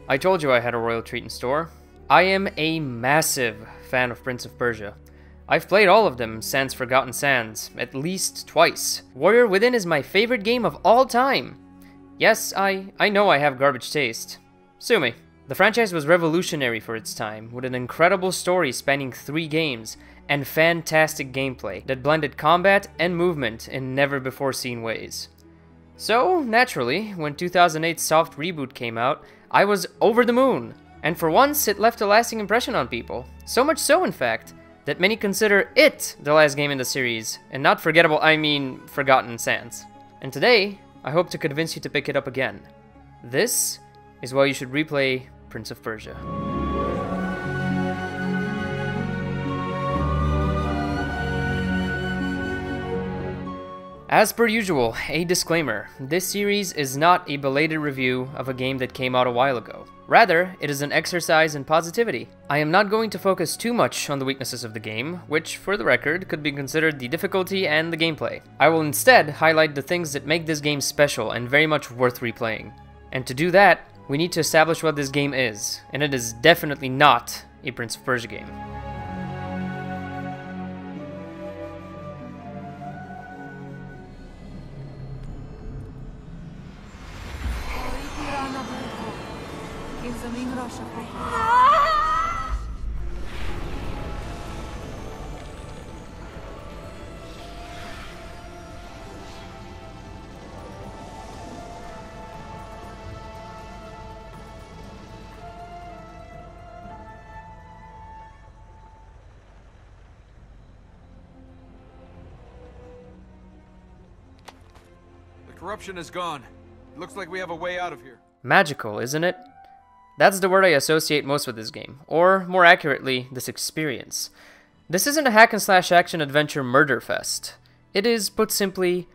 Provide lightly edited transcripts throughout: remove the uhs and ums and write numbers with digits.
I told you I had a royal treat in store. I am a massive fan of Prince of Persia. I've played all of them sans Forgotten Sands, at least twice. Warrior Within is my favorite game of all time. Yes, I know I have garbage taste. Sue me. The franchise was revolutionary for its time, with an incredible story spanning 3 games, and fantastic gameplay that blended combat and movement in never-before-seen ways. So, naturally, when 2008's soft reboot came out, I was over the moon, and for once it left a lasting impression on people. So much so, in fact, that many consider it the last game in the series, and not forgettable, I mean Forgotten Sands. And today, I hope to convince you to pick it up again. This is why you should replay Prince of Persia. As per usual, a disclaimer. This series is not a belated review of a game that came out a while ago. Rather, it is an exercise in positivity. I am not going to focus too much on the weaknesses of the game, which, for the record, could be considered the difficulty and the gameplay. I will instead highlight the things that make this game special and very much worth replaying. And to do that, we need to establish what this game is, and it is definitely not a Prince of Persia game. Corruption is gone. It looks like we have a way out of here. Magical, isn't it? That's the word I associate most with this game, or more accurately, this experience. This isn't a hack and slash action adventure murder fest. It is, put simply,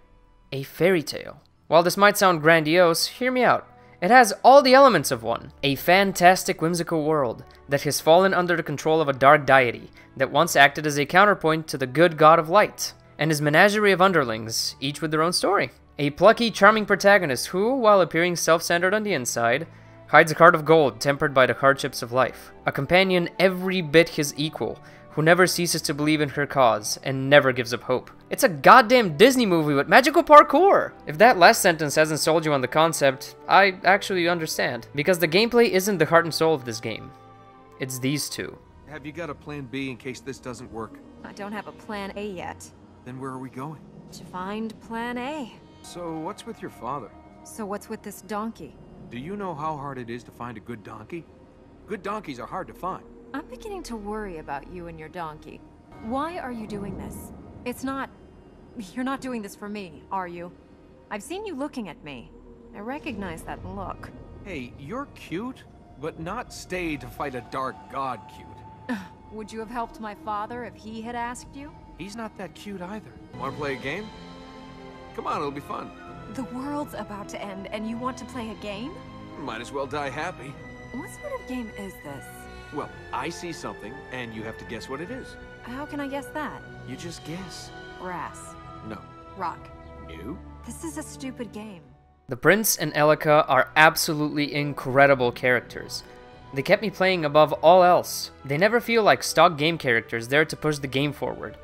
a fairy tale. While this might sound grandiose, hear me out. It has all the elements of one. A fantastic, whimsical world that has fallen under the control of a dark deity that once acted as a counterpoint to the good god of light, and his menagerie of underlings, each with their own story. A plucky, charming protagonist who, while appearing self-centered on the inside, hides a heart of gold tempered by the hardships of life. A companion every bit his equal, who never ceases to believe in her cause and never gives up hope. It's a goddamn Disney movie with magical parkour! If that last sentence hasn't sold you on the concept, I actually understand. Because the gameplay isn't the heart and soul of this game. It's these two. Have you got a plan B in case this doesn't work? I don't have a plan A yet. Then where are we going? To find plan A. So what's with your father? So what's with this donkey? Do you know how hard it is to find a good donkey? Good donkeys are hard to find. I'm beginning to worry about you and your donkey. Why are you doing this? It's not... You're not doing this for me, are you? I've seen you looking at me. I recognize that look. Hey, you're cute, but not stay to fight a dark god cute. Would you have helped my father if he had asked you? He's not that cute either. Want to play a game? Come on, it'll be fun. The world's about to end, and you want to play a game? Might as well die happy. What sort of game is this? Well, I see something, and you have to guess what it is. How can I guess that? You just guess. Brass. No. Rock. No. This is a stupid game. The Prince and Elika are absolutely incredible characters. They kept me playing above all else. They never feel like stock game characters there to push the game forward,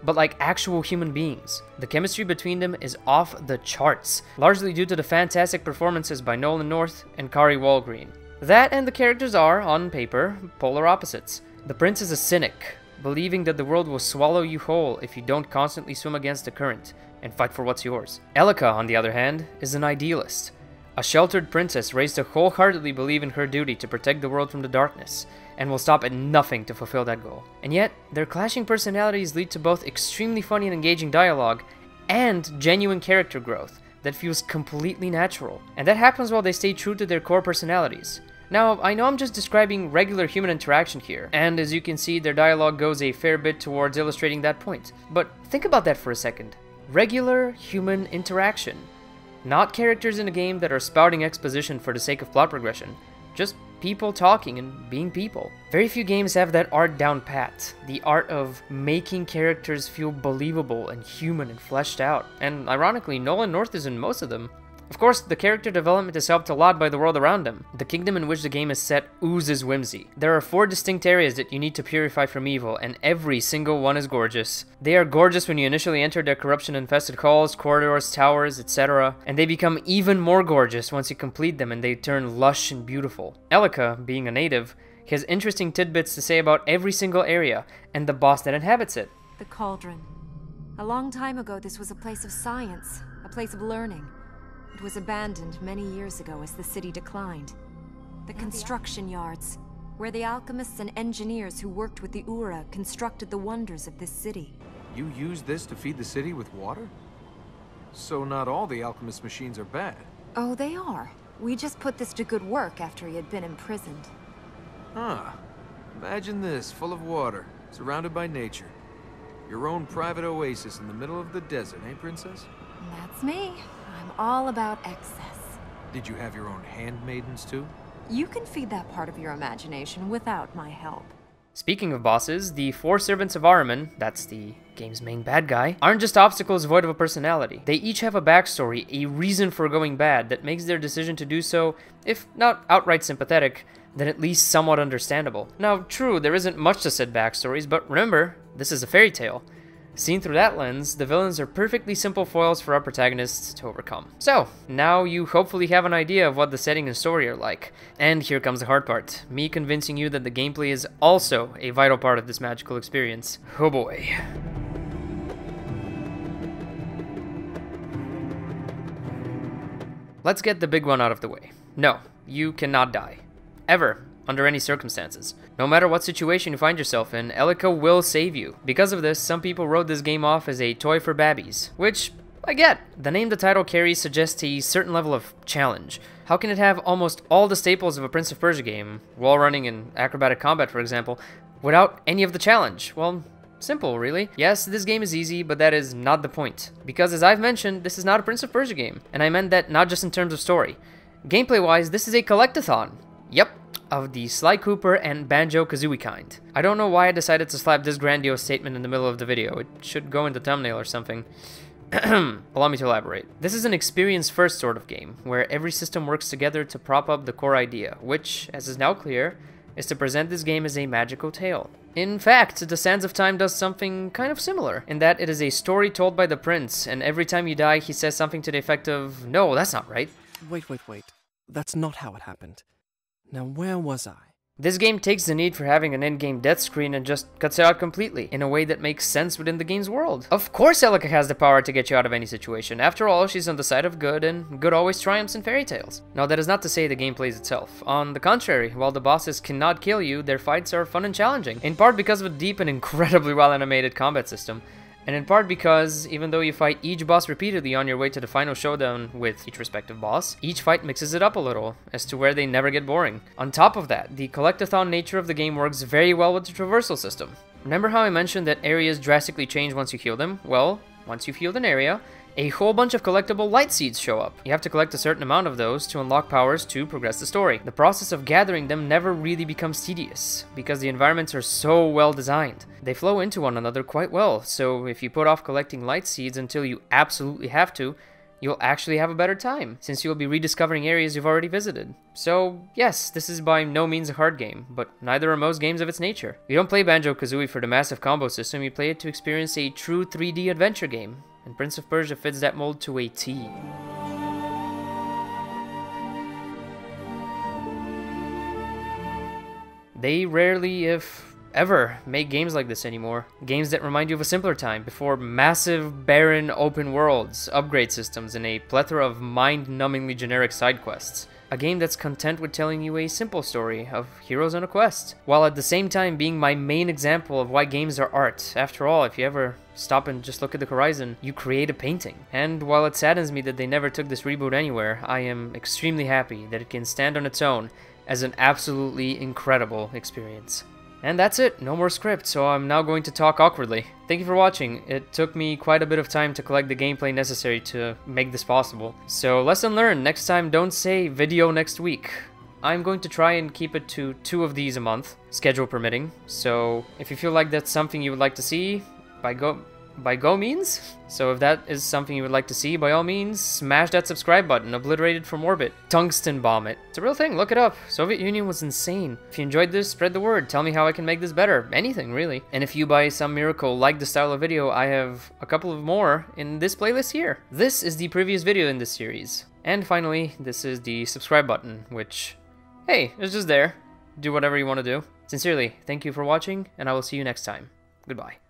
but like actual human beings. The chemistry between them is off the charts, largely due to the fantastic performances by Nolan North and Kari Walgreen. That and the characters are, on paper, polar opposites. The Prince is a cynic, believing that the world will swallow you whole if you don't constantly swim against the current and fight for what's yours. Elika, on the other hand, is an idealist. A sheltered princess raised to wholeheartedly believe in her duty to protect the world from the darkness, and will stop at nothing to fulfill that goal. And yet, their clashing personalities lead to both extremely funny and engaging dialogue, and genuine character growth that feels completely natural. And that happens while they stay true to their core personalities. Now, I know I'm just describing regular human interaction here, and as you can see, their dialogue goes a fair bit towards illustrating that point. But think about that for a second. Regular human interaction. Not characters in a game that are spouting exposition for the sake of plot progression. Just people talking and being people. Very few games have that art down pat, the art of making characters feel believable and human and fleshed out, and ironically, Nolan North is in most of them. Of course, the character development is helped a lot by the world around him. The kingdom in which the game is set oozes whimsy. There are 4 distinct areas that you need to purify from evil, and every single one is gorgeous. They are gorgeous when you initially enter their corruption-infested halls, corridors, towers, etc., and they become even more gorgeous once you complete them and they turn lush and beautiful. Elika, being a native, has interesting tidbits to say about every single area, and the boss that inhabits it. The Cauldron. A long time ago, this was a place of science, a place of learning. It was abandoned many years ago as the city declined. The construction yards, where the alchemists and engineers who worked with the Ura constructed the wonders of this city. You used this to feed the city with water? So not all the alchemist machines are bad. Oh, they are. We just put this to good work after he had been imprisoned. Huh. Imagine this, full of water, surrounded by nature. Your own private oasis in the middle of the desert, eh, Princess? That's me. I'm all about excess. Did you have your own handmaidens, too? You can feed that part of your imagination without my help. Speaking of bosses, the 4 servants of Ahriman, that's the game's main bad guy, aren't just obstacles void of a personality. They each have a backstory, a reason for going bad that makes their decision to do so, if not outright sympathetic, then at least somewhat understandable. Now, true, there isn't much to said backstories, but remember, this is a fairy tale. Seen through that lens, the villains are perfectly simple foils for our protagonists to overcome. So, now you hopefully have an idea of what the setting and story are like. And here comes the hard part, me convincing you that the gameplay is also a vital part of this magical experience. Oh boy. Let's get the big one out of the way. No, you cannot die. Ever. Under any circumstances. No matter what situation you find yourself in, Elika will save you. Because of this, some people wrote this game off as a toy for babbies, which I get. The name the title carries suggests a certain level of challenge. How can it have almost all the staples of a Prince of Persia game, wall running and acrobatic combat for example, without any of the challenge? Well, simple really. Yes, this game is easy, but that is not the point. Because as I've mentioned, this is not a Prince of Persia game, and I meant that not just in terms of story. Gameplay-wise, this is a collectathon. Yep. Of the Sly Cooper and Banjo-Kazooie kind. I don't know why I decided to slap this grandiose statement in the middle of the video. It should go in the thumbnail or something. Allow me to elaborate. This is an experience-first sort of game, where every system works together to prop up the core idea, which, as is now clear, is to present this game as a magical tale. In fact, The Sands of Time does something kind of similar, in that it is a story told by the prince, and every time you die he says something to the effect of, "No, that's not right." Wait. That's not how it happened. Now, where was I? This game takes the need for having an in-game death screen and just cuts it out completely, in a way that makes sense within the game's world. Of course Elika has the power to get you out of any situation. After all, she's on the side of good, and good always triumphs in fairy tales. Now, that is not to say the game plays itself. On the contrary, while the bosses cannot kill you, their fights are fun and challenging, in part because of a deep and incredibly well-animated combat system. And in part because, even though you fight each boss repeatedly on your way to the final showdown with each respective boss, each fight mixes it up a little, as to where they never get boring. On top of that, the collectathon nature of the game works very well with the traversal system. Remember how I mentioned that areas drastically change once you heal them? Well, once you've healed an area, a whole bunch of collectible light seeds show up. You have to collect a certain amount of those to unlock powers to progress the story. The process of gathering them never really becomes tedious, because the environments are so well designed. They flow into one another quite well, so if you put off collecting light seeds until you absolutely have to, you'll actually have a better time, since you'll be rediscovering areas you've already visited. So, yes, this is by no means a hard game, but neither are most games of its nature. You don't play Banjo-Kazooie for the massive combo system, you play it to experience a true 3D adventure game. And Prince of Persia fits that mold to a T. They rarely, if ever, make games like this anymore. Games that remind you of a simpler time, before massive, barren, open worlds, upgrade systems, and a plethora of mind-numbingly generic side quests. A game that's content with telling you a simple story of heroes on a quest, while at the same time being my main example of why games are art. After all, if you ever stop and just look at the horizon, you create a painting. And while it saddens me that they never took this reboot anywhere, I am extremely happy that it can stand on its own as an absolutely incredible experience. And that's it, no more script, so I'm now going to talk awkwardly. Thank you for watching. It took me quite a bit of time to collect the gameplay necessary to make this possible. So lesson learned, next time don't say video next week. I'm going to try and keep it to 2 of these a month, schedule permitting. So if you feel like that's something you would like to see, by go means. So if that is something you would like to see, by all means, smash that subscribe button, obliterated from orbit. Tungsten bomb it. It's a real thing, look it up. Soviet Union was insane. If you enjoyed this, spread the word. Tell me how I can make this better. Anything, really. And if you, by some miracle, like the style of video, I have a couple of more in this playlist here. This is the previous video in this series. And finally, this is the subscribe button, which, hey, it's just there. Do whatever you want to do. Sincerely, thank you for watching, and I will see you next time. Goodbye.